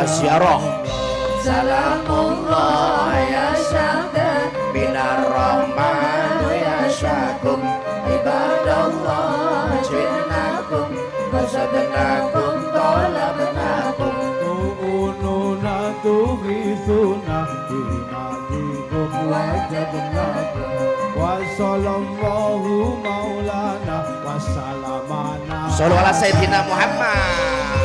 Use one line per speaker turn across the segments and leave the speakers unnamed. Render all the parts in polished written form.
ziarah.
Salamullah ya syahdan
Minar Rahman ya syakum
ibadallah jinnakum wasadnakum talabnakum
tu'ununa tughithuna binadikum wajadnakum wa sallallahu maulana wa salamana
Shollu ala Sayyidina Muhammad.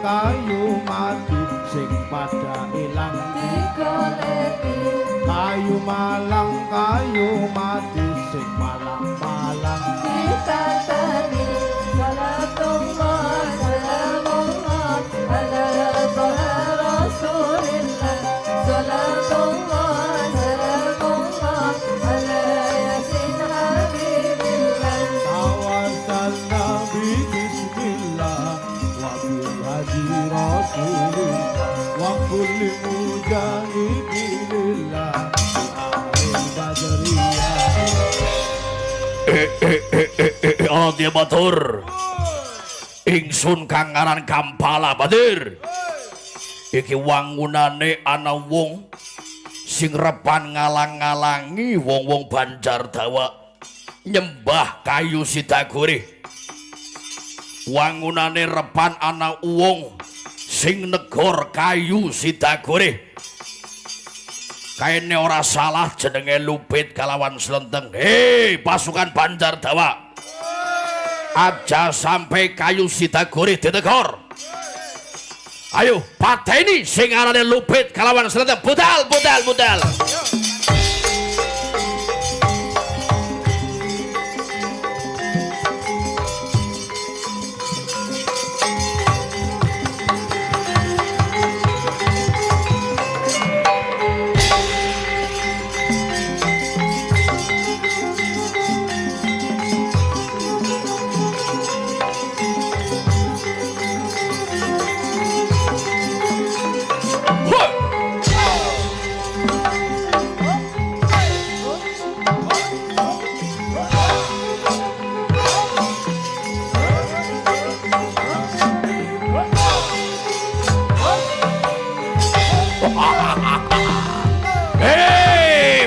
kayu mati sing pada ilang
digoleki
kayu malang kayu mati sing malang-malang
ditatani salatullah salamullah ala toha rasulillah salatullah salamullah ala yasin habibillah
tawasal nabi bismillah wa bil hadi rasulillah wa kulli mujahidillah
dia batur ingsun kang ngaran Kampala Badir iki wangunane ana wong sing repan ngalang-ngalangi wong-wong Banjar Dawa nyembah kayu Sidagore wangunane repan ana wong sing negor kayu Sidagore kaene ora salah jenenge Lupit kalawan Slenteng. Hei pasukan Banjar Dawa aja sampai kayu Sidagore ditegor. Ayo pateni sing arane Lupit kalawan Slenteng. Budal budal budal.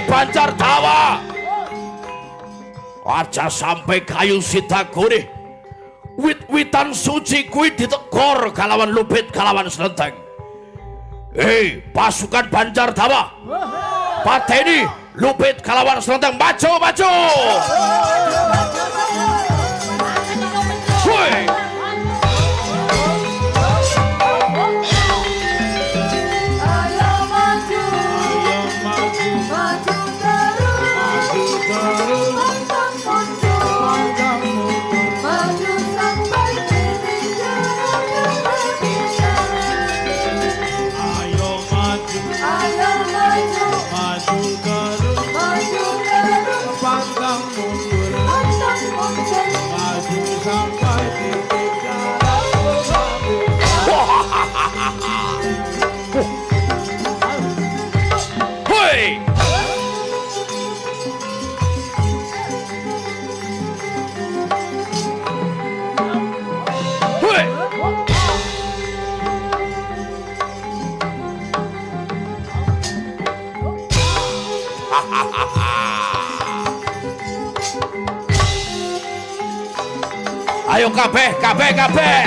Banjar Dawa aja sampai kayu Sidagore wit-witan suci kuwi ditegor kalawan Lupit kalawan Slenteng. Hei pasukan Banjar Dawa pateni Lupit kalawan Slenteng. Maju maju woi ayo kabeh kabeh kabeh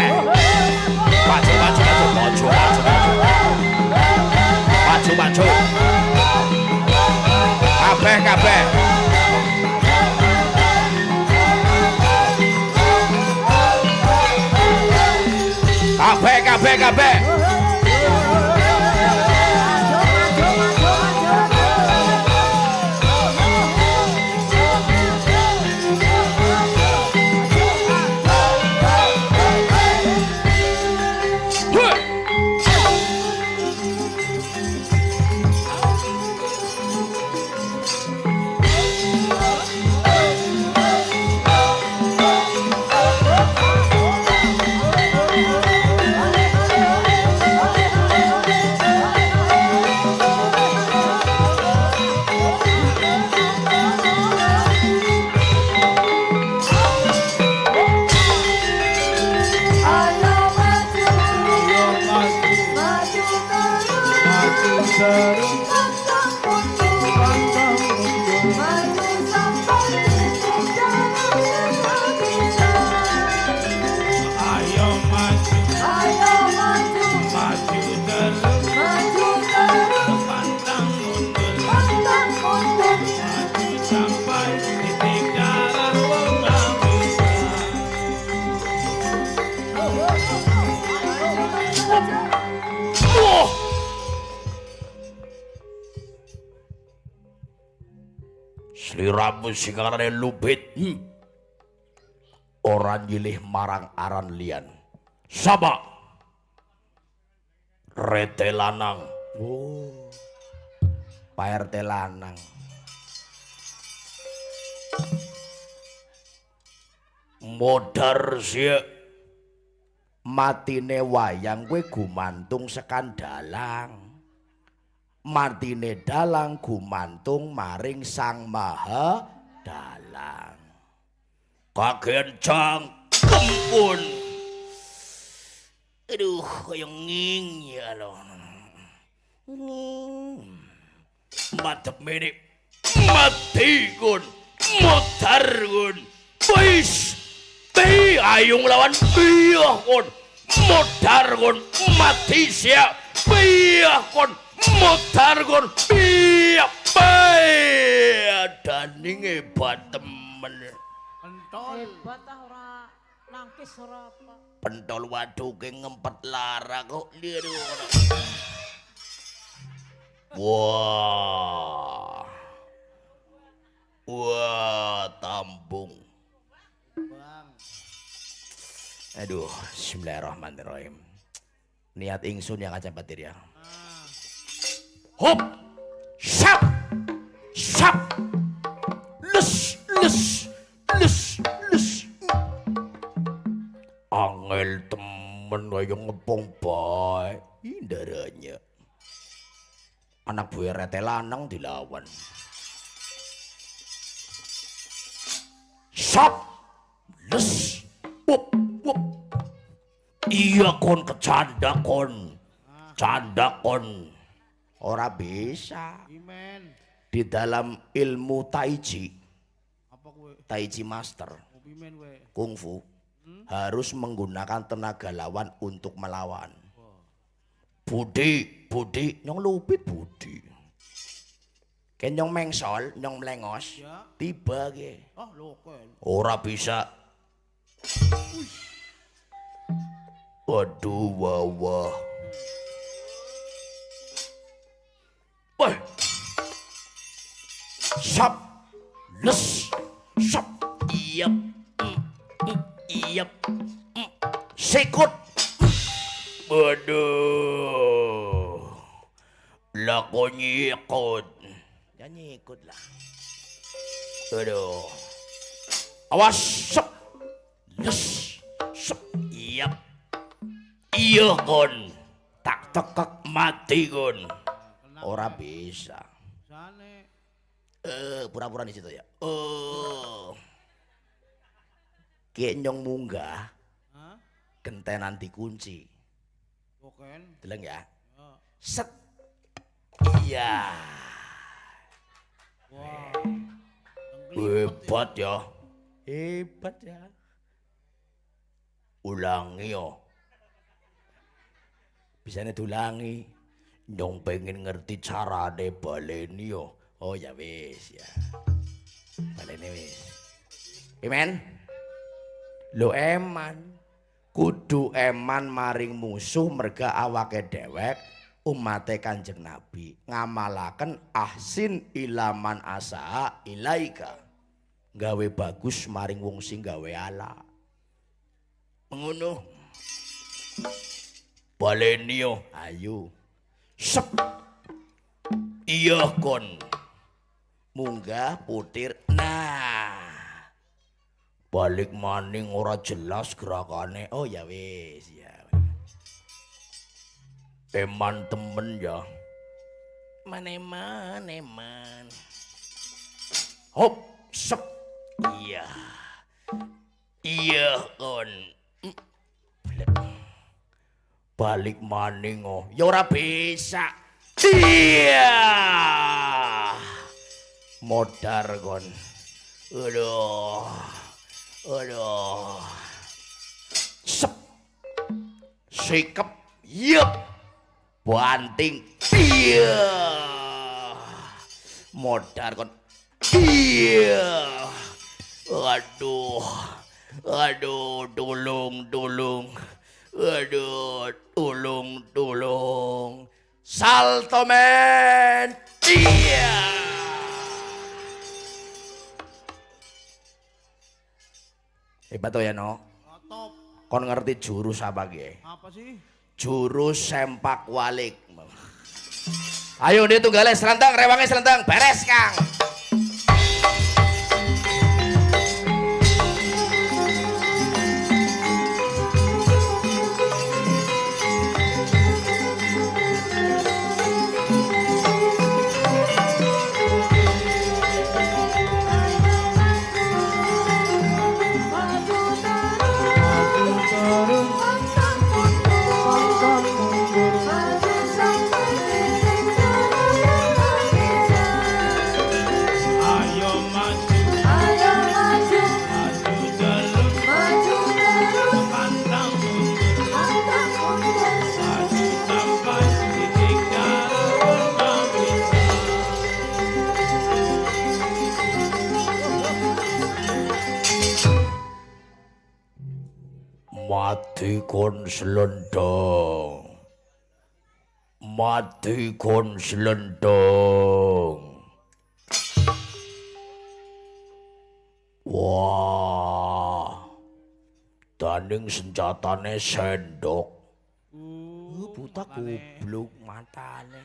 maju maju maju maju maju maju kabeh kabeh kabeh kabeh kabeh
terus
pantang mundur
pantang mundur.
maju sampai titik jalan yang tak bisa.
Ayo maju,
Ayo maju,
maju terus,
maju terus,
pantang mundur,
pantang mundur.
maju sampai titik darah yang tak bisa.
Wah. Sliramu singarane Lupit. Ora nyilih marang aran liyan. Sapa? Rete lanang. Oh. Pak RT lanang. Modar sih. Matine wayang kowe gumantung sekan dalang. Matine dalang gumantung maring Sang Maha Dalang. Kagencang kempun. Aduh, kaya nging ya lo. Madep mene mati gun, modar gun. Wis ti ayo nglawan piyah kon. Modar kon mati sia. Piyah kon modar kon piyah. Daning hebat temen.
Hebat ah ora nangkis ora apa.
Pentol waduke ngempet lara kok liru. Wah. Wah, tambung. Aduh, bismillahirrahmanirrahim. Niat ingsun yang aja batir ya. Hop. Sap. Sap. Les, les, les, les. Angel temen kaya ngepong bae. Indaranya. Anak buah rete lanang dilawan. Sap. Les. Wup, wup. Iya kon kecanda kon. Canda kon. Ora bisa.
Imen,
Di dalam ilmu taiji.
apa kowe?
Taiji master.
Kopi men kowe.
Kungfu. Harus menggunakan tenaga lawan untuk melawan. Budi, budi, nyong Lupit budi. Ken nyong mengsol, nyong melengos.
Ya.
Tiba ke.
Oh, lokel.
Ora bisa. Waduh, wawah. Woi. Sap. Les. Sap. Iyap. Iyap. Sikut. Waduh. Lah kok nyikut. Ya nyikut lah. Aduh. Awas. Sep. Les. Sep. Iyap. Iya kon. Tak tekek mati kon. Ora bisa.
Sane.
Pura-pura di situ ya. Kayak nyong munggah.
Hah?
Gentenan dikunci.
Boken.
Deleng ya.
Ya.
Set. Iya.
Wah.
Hebat ya. Hebat ya. Ulangi yo. Bisane dulangi. Nyong pengen ngerti carane baleni yo. Oh ya wis ya. Baleni wis. Imen. Lo eman. Kudu eman maring musuh merga awake dewek umate Kanjeng Nabi ngamalaken ahsin ilaman asa ilaika. Gawe bagus maring wong sing gawe ala. Mengono. Baleni yo. Ayo. Sep. Iya kon. Munggah putir. Nah. Balik maning ora jelas gerakane. Oh ya wis ya. Eman temen ya. Maneman eman. Hop, sep. Iya. Iya kon. Balik maning oh. Ya ora bisa. Iya. Modar kon. Aduh. Aduh. Sep. Sikep. Yep. Banting. Iya. Modar kon. Iya. Aduh. Aduh, tolong. Aduh, tolong. Salto men. Iya. Hebat ya no.
Top.
Kon ngerti jurus apa ge?
Apa sih?
Jurus sempak walik. Ayo dia tunggale selentang, rewange selentang, beres Kang.
Ayo maju, maju terus, pantang mundur, maju sampai titik darah penghabisan.
Mati kon selendang. Mati kon selendang. Wah. Tanding senjatane sendok. Buta goblok matane.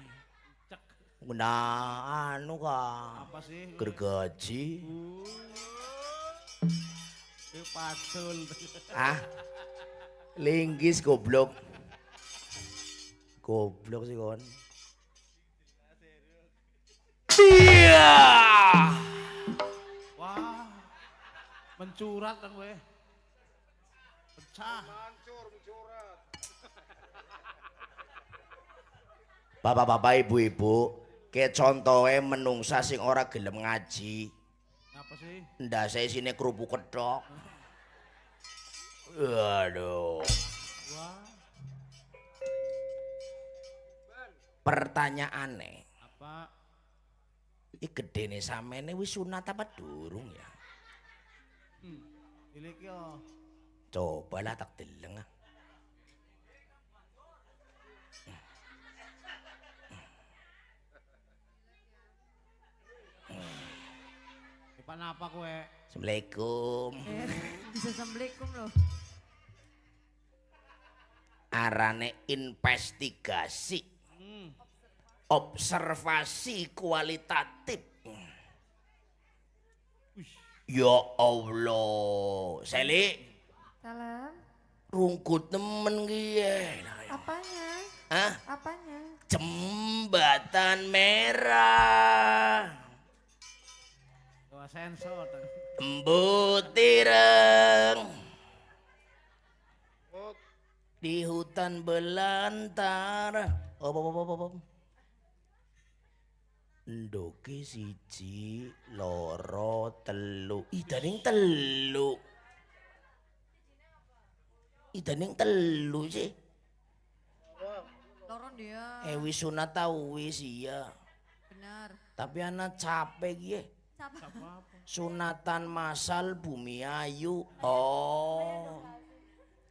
Nah, anu ka.
Apa sih?
Gergaji.
Itu pasul.
Ah. Linggis goblok. Goblok sih kon. Iya.
Wah, mencurat kan gue. Pecah.
Bapak-bapak, ibu-ibu, ke contohnya menungsa sing ora gelem ngaji.
Apa sih?
Ndase sini kerupuk kedok. Aduh.
Wah,
Pertanyaane,
apa?
iki gedene samene wis sunat apa durung ya?
Ini kyo.
Cobalah tak deleng.
Ipan apa kue?
Assalamualaikum.
Bisa assalamualaikum loh.
Arane investigasi. Observasi kualitatif. Ya Allah, Seli,
Salam.
rungkut temen gie.
Apanya?
Hah?
Apanya?
Jembatan merah.
Dua sensor.
Embutireng. Di hutan belantara. Op. Ndoke siji, loro, telu. Idaning telu. Idaning telu sih.
Loron dia.
Wis sunat tau wis iya.
Benar.
Tapi anak capek gie. Sunatan masal Bumi Ayu. Oh.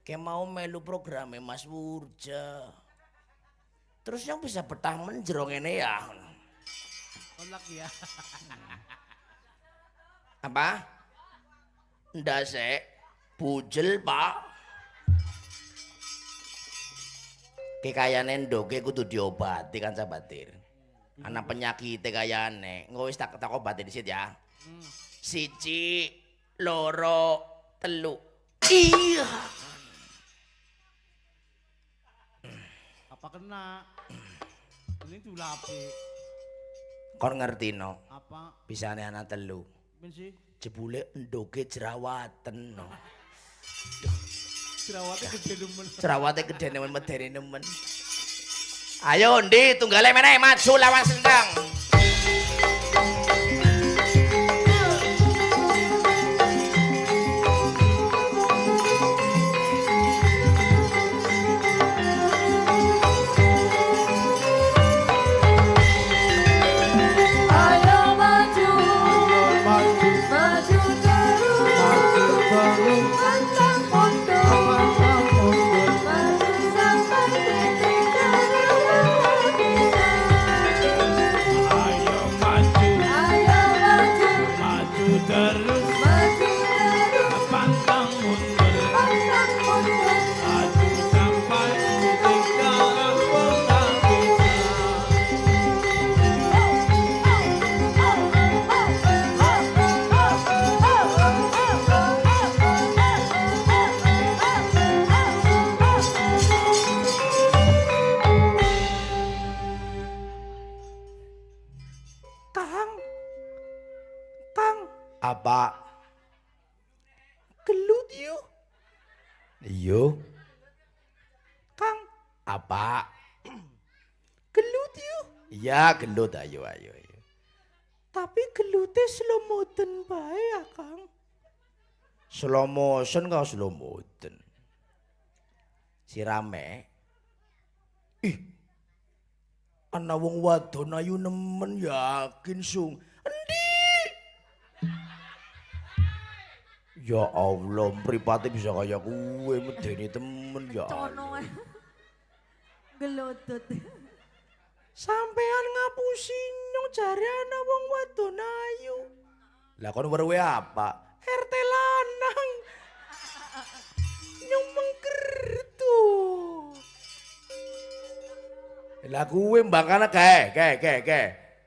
Kayak mau melu programnya Mas Wurja. Terus yang bisa betah menjerong ini ya.
Kolak ya.
Apa? Ndak sek. Bujel pak. Kekayane ndoke kudu diobati kan sabatir. Anak penyakit kayane. Engko wis tak obati disit ya. Siji, loro, telu. Iya.
Apa kena? Ini dulapi.
Kon ngerti no.
Apa?
Bisane anak telu.
Ben sih?
Jebule ndoke jerawatan no.
Jerawatnya gede demen.
Jerawate gede nemen medeni nemen. Ayo ndi tunggale meneh maju lawan Slendang.
Ayo maju, maju terus, pantang mundur, maju sampai titik darah bisa.
Ayo maju,
Ayo
maju terus,
maju
pantang mundur,
pantang mundur.
maju sampai titik darah tak bisa.
Kang. Apa? Gelut yuk. Iyo. Kang. Apa? Gelut yuk. Iya gelut ayo. Tapi gelute slow motion bae ya Kang. Slow motion kau slow motion. Sirame. Ih. Ana wong wadon ayu nemen yakin sung. Endi? Ya Allah, mripate bisa kaya kuwe medeni temen ya.
Cono gelodot.
Sampean ngapusi nyong jare ana wong wadon ayu. Lah kon weruhe apa? RT lanang. Nyong mengkertu. Lah kuwe mbangkane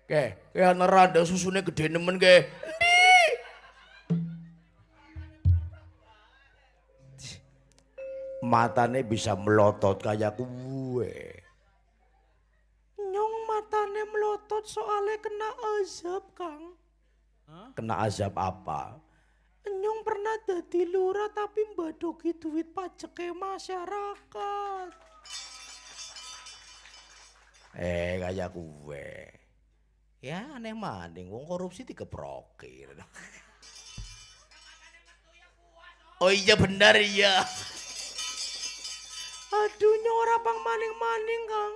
ke ana rada susune gede nemen ke. Endi? Matane bisa melotot kayak kuwe. Nyong matane melotot soalnya kena azab, Kang. Kena azab apa? Nyong pernah dadi lurah tapi mbadoki duit pajeke masyarakat. Kayak kuwe. Ya aneh maning wong korupsi dikeproki. Oh iya benar ya. Aduh nyora pang maning-maning Kang.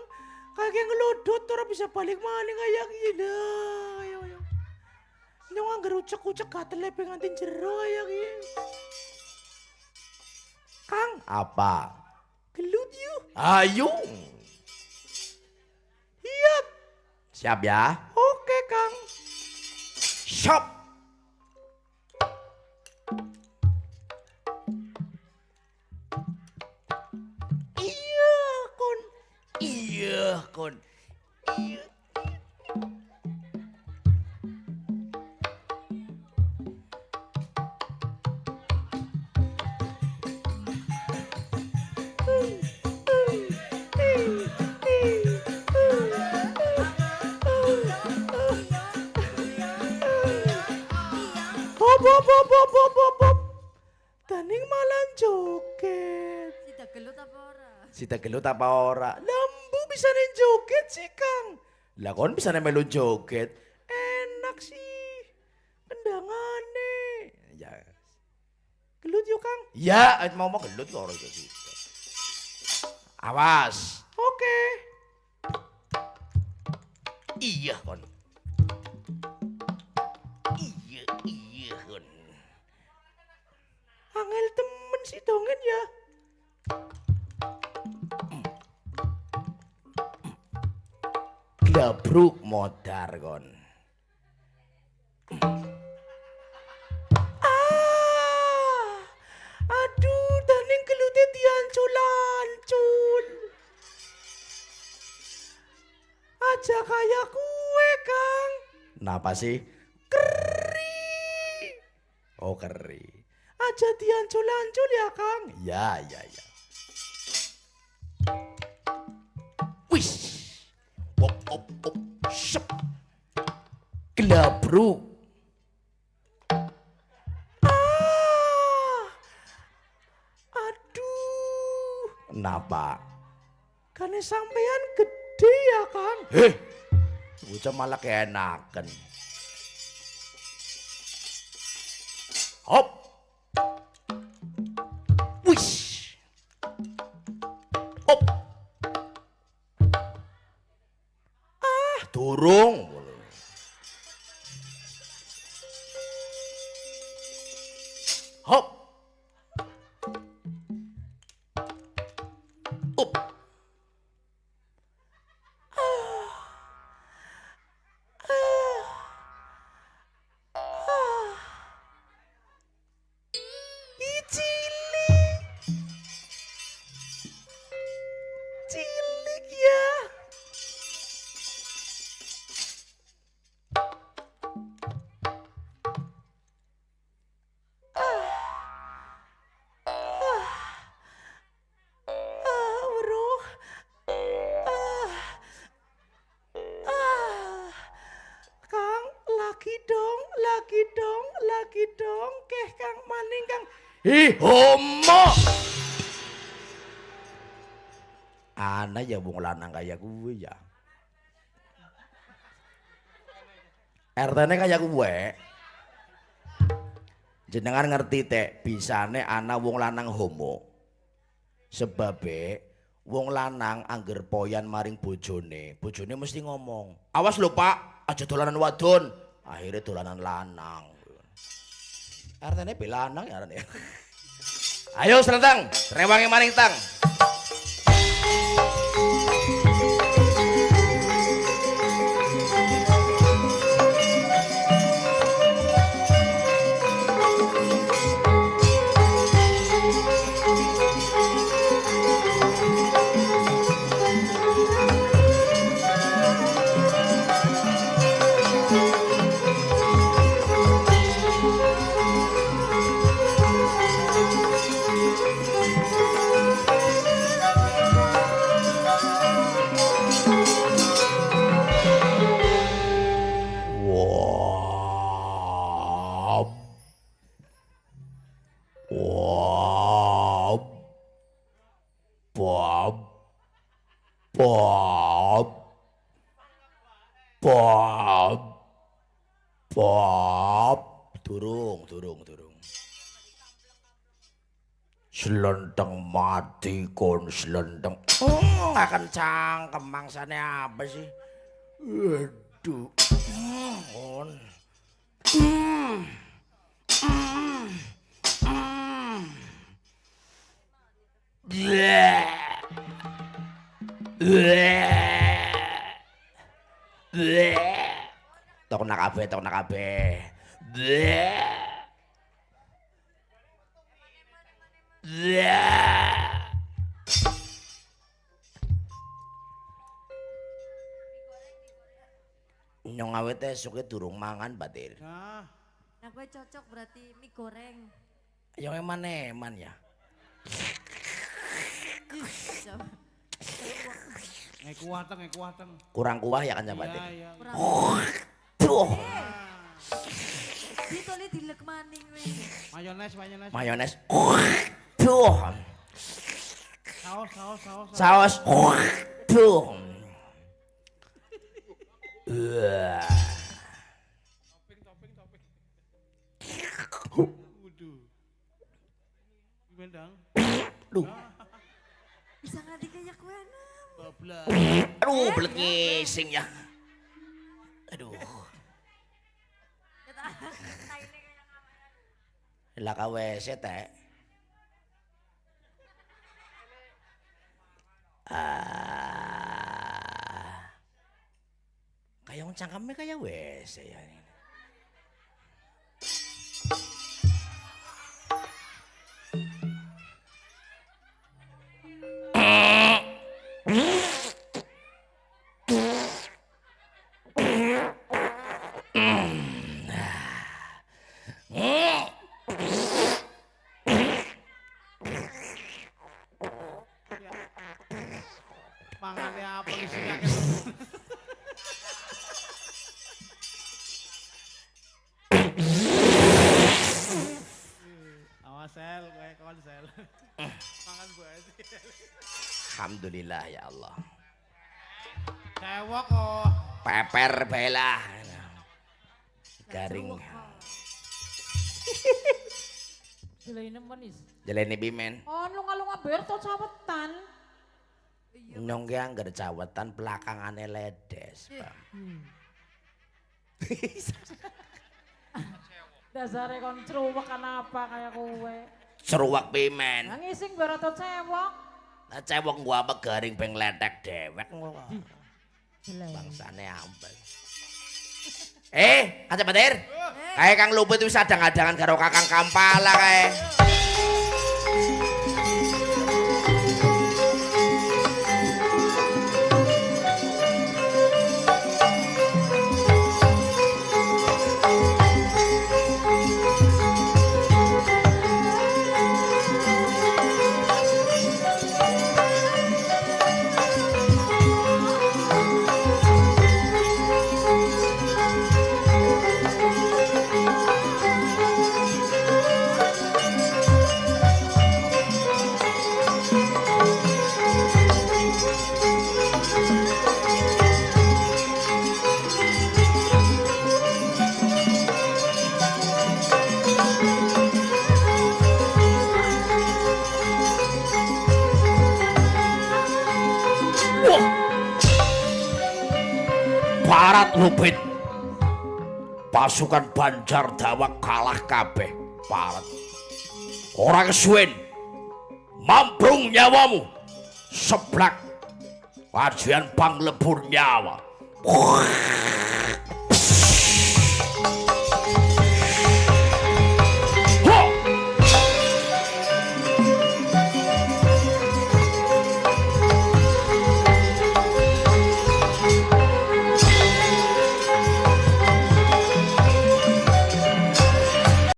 Kayak ngelodot ora bisa balik maning kayak gini. Ayo. Nyong anggar ucek-ucek gatele pengantin jero kayak gini. Kang. Apa? Gelut yuk. Ayo. Iya. Siap ya? Oke Kang. Shop. Iya kon. Iya. Hop. Daning malah joget.
Sida gelut apa ora?
Sida gelut apa ora? Lambu bisa nih joget sih Kang. Lah kon bisa nih melu joget. Enak sih. Kendangane. Ya. Gelut yuk Kang. Ya, mau gelut kok ora sih. Awas. Oke. Iya kon. Iya kon. Angel temen sih dongen ya. Gabruk modar kon. Aduh, daning gelute diancul-ancul. Aja kayak kue, Kang. Napa sih? Keri. Oh, keri. Aja diancul-ancul ya, Kang. Ya. Wis. Op. Sep. Gelabruk. Aduh. Kenapa? Karena sampean gede
dia, Kang.
Bocah malah keenaken. Hop. Wish. Hop. Durung. Hop. Up. Cilik ya.
Weruh. Kang, lagi dong, keh Kang maning Kang.
Ih, homo. Ana ya wong lanang kaya kuwe ya. RT-ne kaya kuwe. Jenengan ngerti teh, bisane ana wong lanang homo. Sebabe wong lanang angger poyan maring bojone, bojone mesti ngomong, "Awas lho Pak, aja dolanan wadon." Akhirnya dolanan lanang. RT-ne be lanang ya arane. Ayo Slenteng, rewangi maning tang. Durung. Slenteng mati kon slenteng. Akan cangkem mangsane apa sih? Aduh. On. Tok nak kabeh. Nyong awet esuke durung mangan batir.
Nah,
Nah, gue cocok berarti mie goreng.
Yang eman ya.
Coba.
ngekuateng.
Kurang kuah ya kan ya batir.
Iya.
Kurang.
Duh.
Ditoli dilek maning weh.
Mayones.
Mayones. Duh.
Saus.
Saus. Duh.
Topping. Waduh. Bendang.
Duh.
Bisa ngadih kayak kue enam.
Bablas.
Aduh, belet ngising ya. Aduh. Lah ka WC teh. Kayak wong cangkeme kayak WC ya.
Pangannya apa isinya? Awas sel, kayak konsel. Mangan buat.
Alhamdulillah ya Allah.
cewek kok.
Peper bela. Garing.
Jelene manis.
Jeleni pimen.
Oh, lunga-lunga berto cawetan.
Nyong ki angger cawetan belakangane ledes, Bang.
Dasare kon cruwek kenapa kayak kowe.
Seruak pimen.
Lah ngising berto cewek.
Nah cewek gua apa garing ping letek dewek.
Jelene.
Bangsane ampel. Kancep Batir. Kae Kang Luput wis adang-adangan karo Kakang Kampala kae. Parat Lupit. Pasukan Banjar Dawa kalah kabeh. Parat. Ora kesuwen. Mambrung nyawamu. Seblak. Wajian panglebur nyawa.